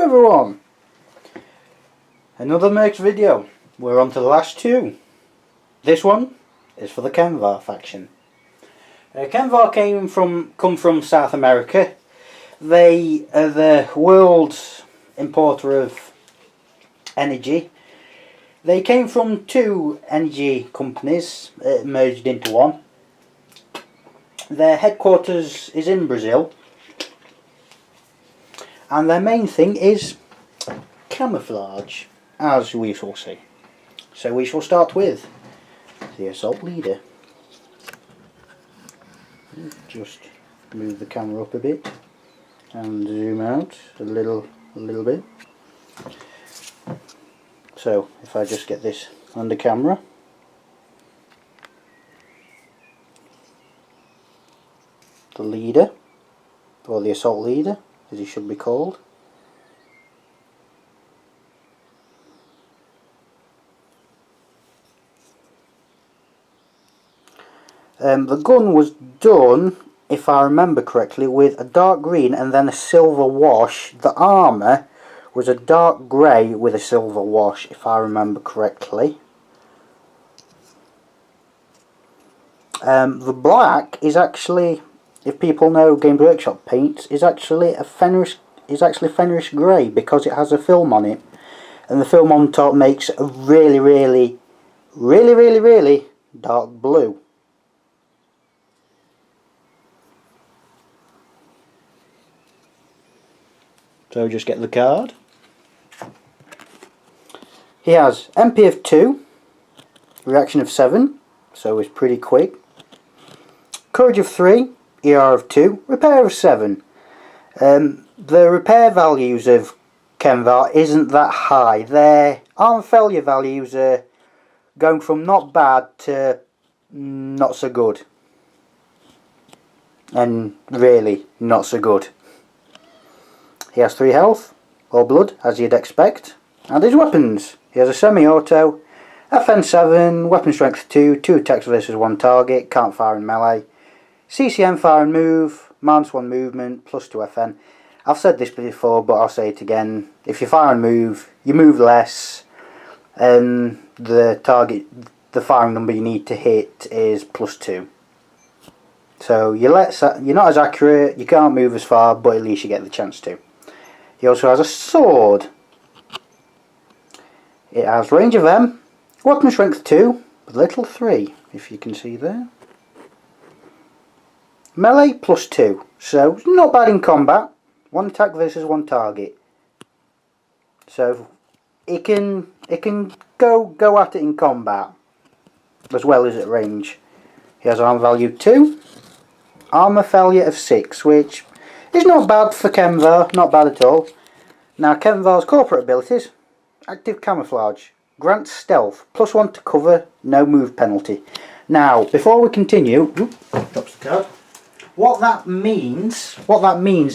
Hello everyone! Another MERCS video. We're on to the last two. This one is for the KemVar faction. KemVar come from South America. They are the world's importer of energy. They came from two energy companies, merged into one. Their headquarters is in Brazil. And their main thing is camouflage, as we shall see. So we shall start with the assault leader. Just move the camera up a bit and zoom out a little bit. So if I just get this under camera. The leader, or the assault leader, as he should be called. The gun was done, if I remember correctly, with a dark green and then a silver wash. The armour was a dark grey with a silver wash, if I remember correctly. The black is actually, if people know Games Workshop paints, is actually Fenris grey because it has a film on it, and the film on top makes a really dark blue. So just get the card. He has MP of 2, reaction of 7, so it's pretty quick. Courage of 3, ER of 2, repair of 7. The repair values of KemVar isn't that high. Their arm failure values are going from not bad to not so good. And really not so good. He has 3 health, or blood, as you'd expect. And his weapons. He has a semi-auto, FN 7, weapon strength 2, 2 attacks versus 1 target, can't fire in melee. CCM fire and move, -1 movement, +2 FN. I've said this before, but I'll say it again. If you fire and move, you move less, and the firing number you need to hit is +2. So you're not as accurate, you can't move as far, but at least you get the chance to. He also has a sword. It has range of M, weapon strength 2, with little 3, if you can see there. Melee +2, so it's not bad in combat. 1 attack versus 1 target. So it can go at it in combat as well as at range. He has armor value 2, armor failure of 6, which is not bad for KemVar, not bad at all. Now KemVar's corporate abilities: active camouflage, grants stealth, +1 to cover, no move penalty. Now before we continue, drops the card. What that means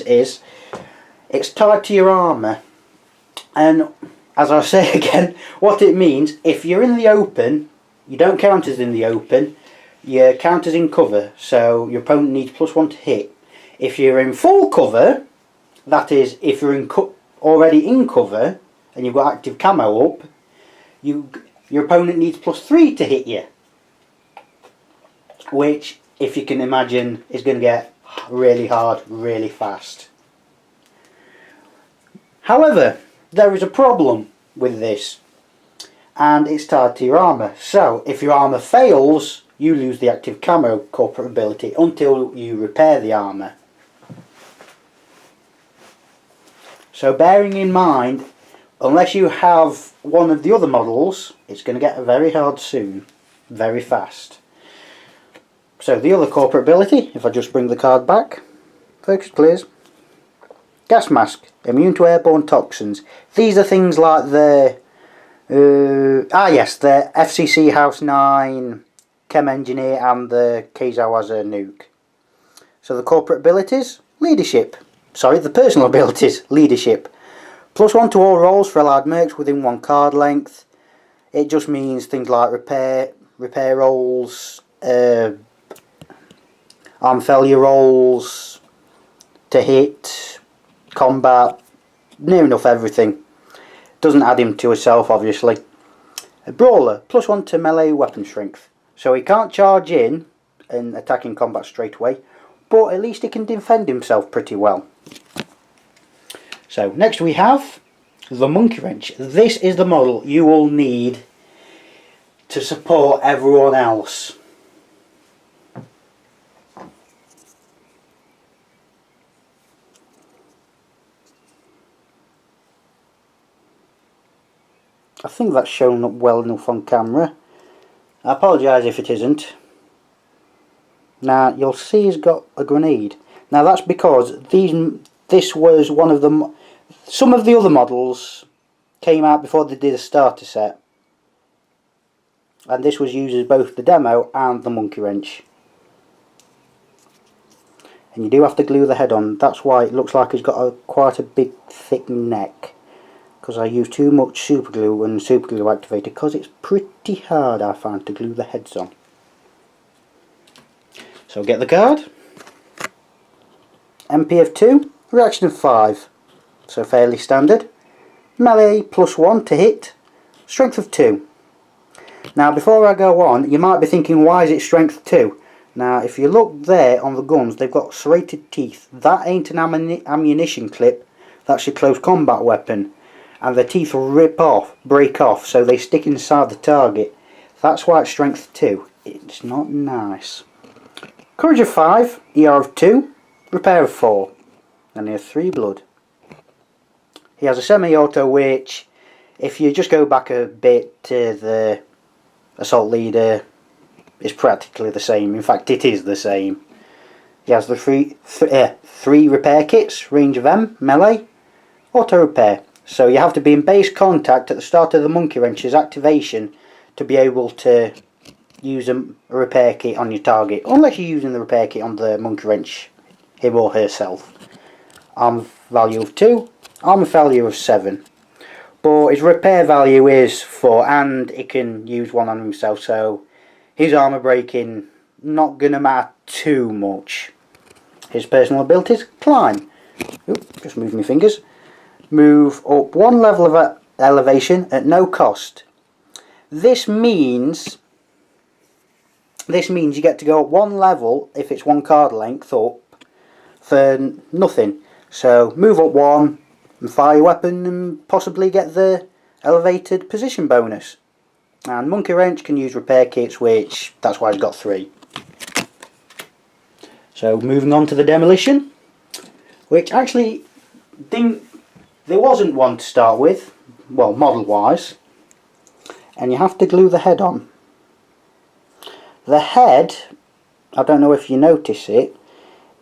is it's tied to your armour, and as I'll say again, what it means, if you're in the open, you don't count as in the open, you count as in cover, so your opponent needs +1 to hit. If you're in full cover, that is, if you're already in cover and you've got active camo up, your opponent needs +3 to hit you, which, if you can imagine, is going to get really hard really fast. However, there is a problem with this, and it's tied to your armour. So if your armour fails, you lose the active camo corporate ability until you repair the armour. So bearing in mind, unless you have one of the other models, it's going to get very hard soon, very fast. So the other corporate ability, if I just bring the card back, focus please. Gas mask, immune to airborne toxins. These are things like the the FCC House 9, Chem Engineer and the Keizawaza nuke. So the corporate abilities, leadership. Sorry, the personal abilities, leadership. +1 to all rolls for allied mercs within 1 card length. It just means things like repair rolls, arm failure rolls, to hit, combat, near enough everything. Doesn't add him to himself, obviously. A brawler, +1 to melee weapon strength. So he can't charge in and attack in combat straight away, but at least he can defend himself pretty well. So next we have the monkey wrench. This is the model you will need to support everyone else. I think that's shown up well enough on camera. I apologise if it isn't. Now you'll see he's got a grenade. Now that's because this was one of them. Some of the other models came out before they did a starter set, and this was used as both the demo and the monkey wrench. And you do have to glue the head on. That's why it looks like he's got quite a big thick neck, because I used too much super glue and super glue activated, because it's pretty hard, I find, to glue the heads on. So get the card. MP of 2, reaction of 5, so fairly standard. Melee +1 to hit, strength of 2. Now before I go on, you might be thinking, why is it strength 2? Now if you look there on the guns, they've got serrated teeth. That ain't an ammunition clip, that's your close combat weapon. And the teeth will break off, so they stick inside the target. That's why it's strength 2. It's not nice. Courage of 5, ER of 2, repair of 4, and he has 3 blood. He has a semi-auto, which, if you just go back a bit to the assault leader, is practically the same. In fact, it is the same. He has the three repair kits, range of M, melee, auto repair. So you have to be in base contact at the start of the monkey wrench's activation to be able to use a repair kit on your target, unless you're using the repair kit on the monkey wrench, him or herself. Armor value of 2, armor value of 7. But his repair value is 4, and he can use one on himself, so his armor breaking not gonna matter too much. His personal abilities: climb. Oop, just move my fingers. Move up 1 level of elevation at no cost. This means you get to go up 1 level if it's 1 card length up for nothing. So move up 1 and fire your weapon and possibly get the elevated position bonus. And monkey wrench can use repair kits, which that's why he's got 3. So moving on to the demolition, which actually there wasn't one to start with, well, model wise, and you have to glue the head on. The head, I don't know if you notice it,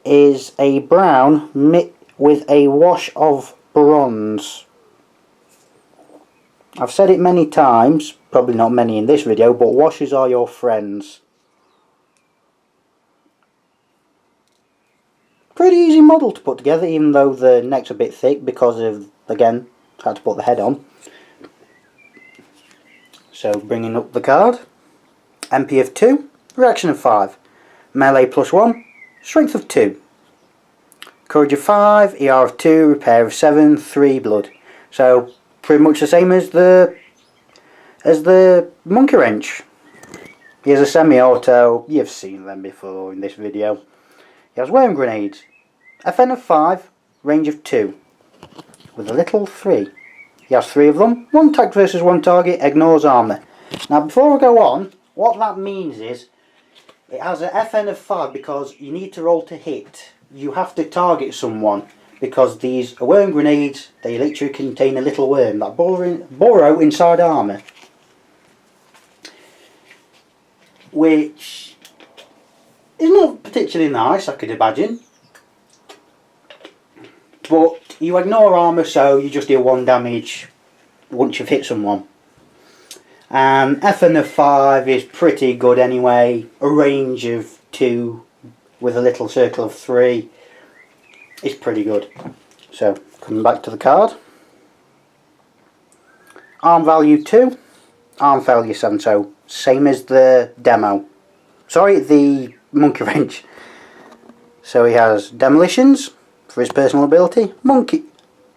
is a brown with a wash of bronze. I've said it many times, probably not many in this video, but washes are your friends. Pretty easy model to put together, even though the neck's a bit thick because of, again, had to put the head on. So bringing up the card. MP of 2, reaction of 5, melee +1, strength of 2. Courage of 5, ER of 2, repair of 7, 3 blood. So pretty much the same as the monkey wrench. He has a semi-auto, you've seen them before in this video. He has worm grenades, FN of 5, range of 2, with a little 3. He has 3 of them, 1 attack versus 1 target, ignores armour. Now before I go on, what that means is, it has an FN of 5 because you need to roll to hit. You have to target someone, because these worm grenades, they literally contain a little worm that burrow inside armour. Which is not particularly nice, I could imagine. But you ignore armour, so you just deal 1 damage once you've hit someone. And FN of 5 is pretty good anyway. A range of 2 with a little circle of 3 is pretty good. So coming back to the card. Arm value 2, arm value 7, so same as the demo. Sorry, the monkey wrench. So he has demolitions for his personal ability, monkey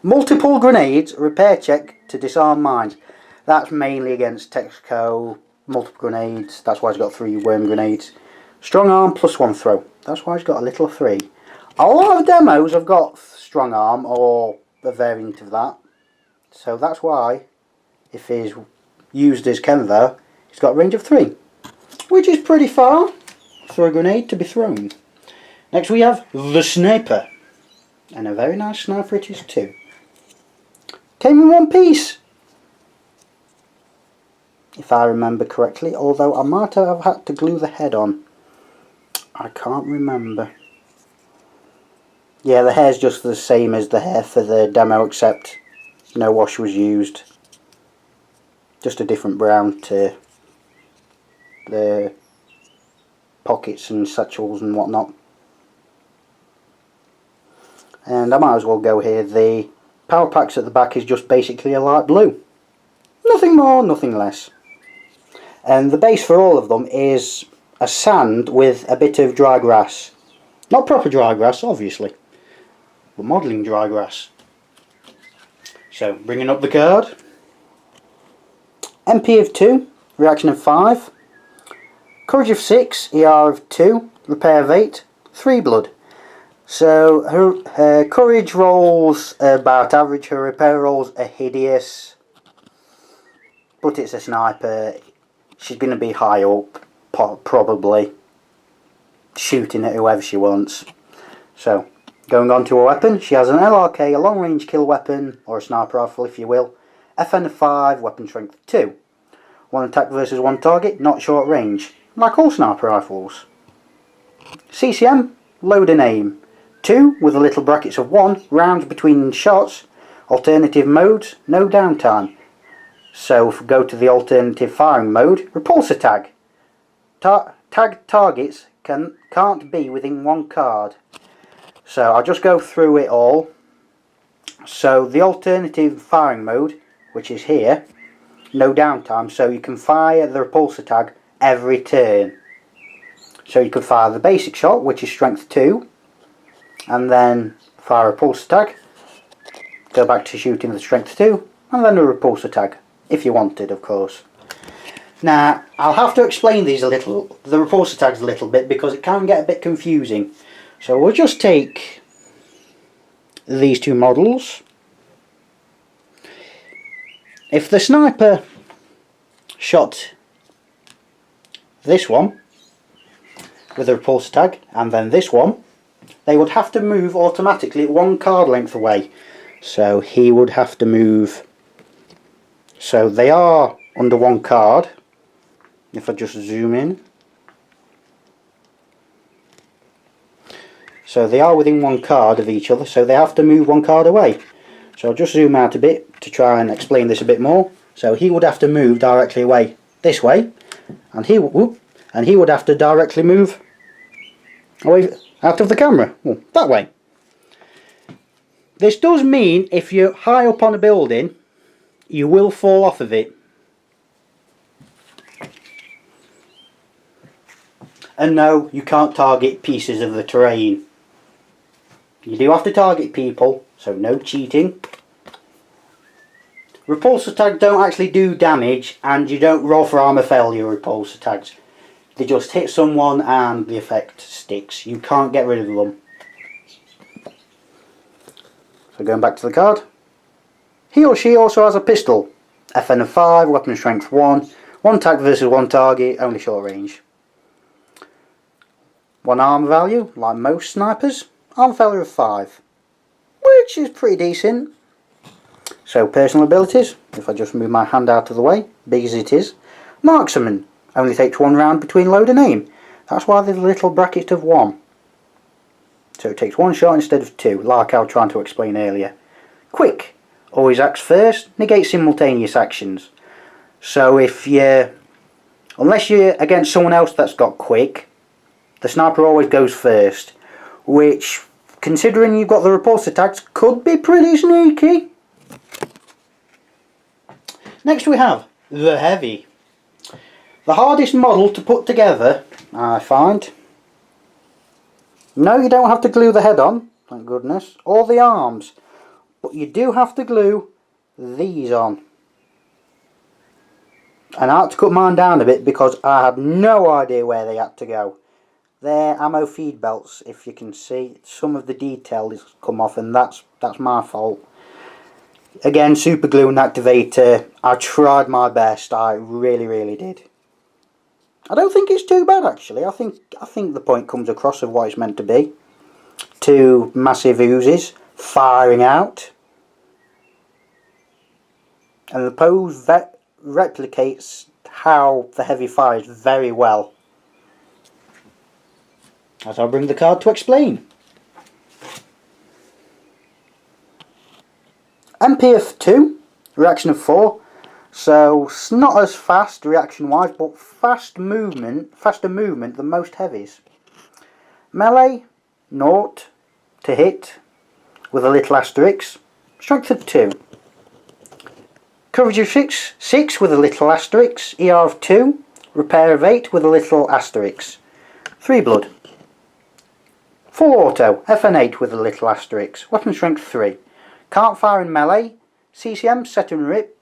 Multiple grenades, repair check to disarm mines. That's mainly against Texaco. Multiple grenades, that's why he's got 3 worm grenades. Strong arm plus 1 throw, that's why he's got a little 3. A lot of demos have got strong arm or a variant of that. So that's why, if he's used as KemVar, he's got a range of 3. Which is pretty far for a grenade to be thrown. Next we have the sniper. And a very nice sniper it is too. Came in one piece, if I remember correctly, although I might have had to glue the head on. I can't remember. Yeah, the hair's just the same as the hair for the demo, except no wash was used. Just a different brown to the pockets and satchels and whatnot. And I might as well go here. The power packs at the back is just basically a light blue. Nothing more, nothing less. And the base for all of them is a sand with a bit of dry grass. Not proper dry grass, obviously, but modelling dry grass. So, bringing up the card. MP of 2, reaction of 5. Courage of 6, ER of 2, repair of 8, 3 blood. So her courage rolls are about average, her repair rolls are hideous. But it's a sniper, she's going to be high up, probably, shooting at whoever she wants. So, going on to her weapon, she has an LRK, a long range kill weapon, or a sniper rifle if you will, FN of 5, weapon strength 2. 1 attack versus 1 target, not short range, like all sniper rifles. CCM, load and aim. 2 with the little brackets of 1, rounds between shots, alternative modes, no downtime. So if we go to the alternative firing mode, repulsor tag. Tagged targets can't be within 1 card. So I'll just go through it all. So the alternative firing mode, which is here, no downtime, so you can fire the repulsor tag every turn. So you could fire the basic shot, which is strength 2, and then fire a repulsor tag, go back to shooting the strength 2, and then a repulsor tag, if you wanted, of course. Now, I'll have to explain these the repulsor tags a little bit, because it can get a bit confusing. So we'll just take these 2 models. If the sniper shot this one with a repulsor tag, and then this one, they would have to move automatically 1 card length away. So he would have to move, so they are under 1 card. If I just zoom in, so they are within 1 card of each other, so they have to move 1 card away. So I'll just zoom out a bit to try and explain this a bit more. So he would have to move directly away this way, and he would have to directly move away out of the camera, well, that way. This does mean if you're high up on a building, you will fall off of it. And no, you can't target pieces of the terrain. You do have to target people, so no cheating. Repulsor tags don't actually do damage, and you don't roll for armor failure repulsor tags. They just hit someone and the effect sticks. You can't get rid of them. So going back to the card. He or she also has a pistol. FN of 5, weapon strength 1. 1 attack versus 1 target, only short range. 1 armor value, like most snipers. Armor failure of 5. Which is pretty decent. So personal abilities, if I just move my hand out of the way, big as it is. Marksman, only takes 1 round between load and aim. That's why there's a little bracket of 1. So it takes 1 shot instead of 2, like I was trying to explain earlier. Quick, always acts first, negates simultaneous actions. So if you, unless you're against someone else that's got quick, the sniper always goes first, which, considering you've got the repulsor tags, could be pretty sneaky. Next we have the Heavy. The hardest model to put together, I find. No, you don't have to glue the head on, thank goodness, or the arms. but you do have to glue these on. And I had to cut mine down a bit because I had no idea where they had to go. They're ammo feed belts, if you can see. Some of the detail has come off, and that's my fault. Again, super glue and activator. I tried my best. I really did. I don't think it's too bad actually. I think the point comes across of what it's meant to be. Two massive oozes firing out, and the pose replicates how the heavy fires very well. As I'll bring the card to explain. MPF2, reaction of 4. So it's not as fast reaction wise, but faster movement than most heavies. Melee, 0 to hit with a little asterisk. Strength of 2. Coverage of 6 with a little asterisk. ER of 2. Repair of 8 with a little asterisk. 3 blood. Full auto, FN8 with a little asterisk. Weapon strength 3. Can't fire in melee. CCM, set and rip.